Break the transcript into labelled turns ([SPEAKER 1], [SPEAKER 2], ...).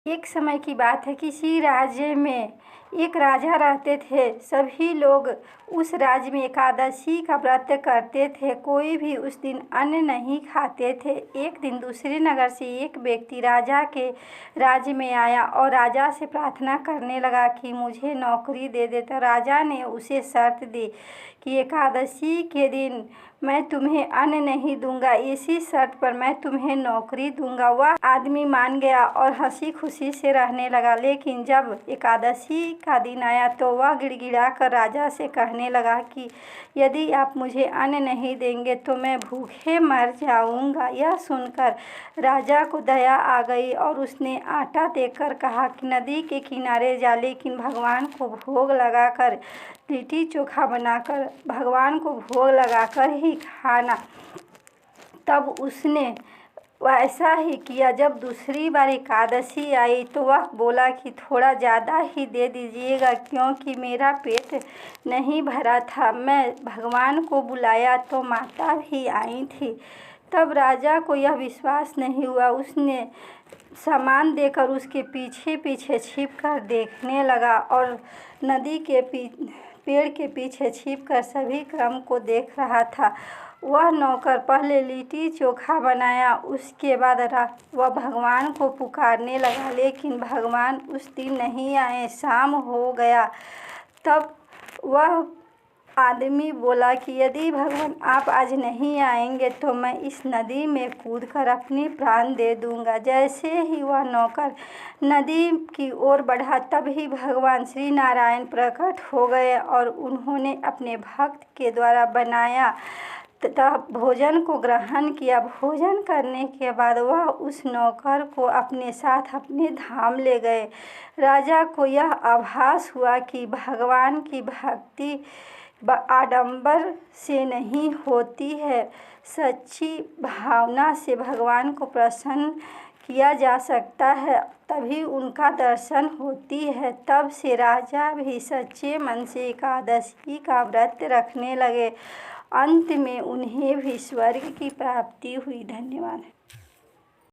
[SPEAKER 1] एक समय की बात है, किसी राज्य में एक राजा रहते थे। सभी लोग उस राज्य में एकादशी का व्रत करते थे। कोई भी उस दिन अन्न नहीं खाते थे। एक दिन दूसरे नगर से एक व्यक्ति राजा के राज्य में आया और राजा से प्रार्थना करने लगा कि मुझे नौकरी दे दे। तो राजा ने उसे शर्त दी कि एकादशी के दिन मैं तुम्हें अन्न नहीं दूंगा, इसी शर्त पर मैं तुम्हें नौकरी दूंगा। वह आदमी मान गया और हंसी खुशी से रहने लगा। लेकिन जब एकादशी का दिन आया तो वह गिड़गिड़ाकर राजा से कहने लगा कि यदि आप मुझे अन्न नहीं देंगे तो मैं भूखे मर जाऊंगा। यह सुनकर राजा को दया आ गई और उसने आटा देकर कहा कि नदी के किनारे जा, लेकिन भगवान को भोग लगाकर लिट्टी चोखा बनाकर भगवान को भोग लगाकर ही खाना। तब उसने वैसा ही किया। जब दूसरी बार एकादशी आई तो वह बोला कि थोड़ा ज़्यादा ही दे दीजिएगा, क्योंकि मेरा पेट नहीं भरा था। मैं भगवान को बुलाया तो माता भी आई थी। तब राजा को यह विश्वास नहीं हुआ। उसने सामान देकर उसके पीछे पीछे छिपकर देखने लगा और नदी के पेड़ के पीछे छिपकर सभी क्रम को देख रहा था। वह नौकर पहले लिट्टी चोखा बनाया, उसके बाद वह भगवान को पुकारने लगा, लेकिन भगवान उस दिन नहीं आए। शाम हो गया। तब वह आदमी बोला कि यदि भगवान आप आज नहीं आएंगे तो मैं इस नदी में कूदकर अपने प्राण दे दूंगा। जैसे ही वह नौकर नदी की ओर बढ़ा, तभी भगवान श्री नारायण प्रकट हो गए और उन्होंने अपने भक्त के द्वारा बनाया तथा भोजन को ग्रहण किया। भोजन करने के बाद वह उस नौकर को अपने साथ अपने धाम ले गए। राजा को यह आभास हुआ कि भगवान की भक्ति आडंबर से नहीं होती है, सच्ची भावना से भगवान को प्रसन्न किया जा सकता है, तभी उनका दर्शन होती है। तब से राजा भी सच्चे मन से एकादशी का व्रत रखने लगे। अंत में उन्हें भी स्वर्ग की प्राप्ति हुई। धन्यवाद।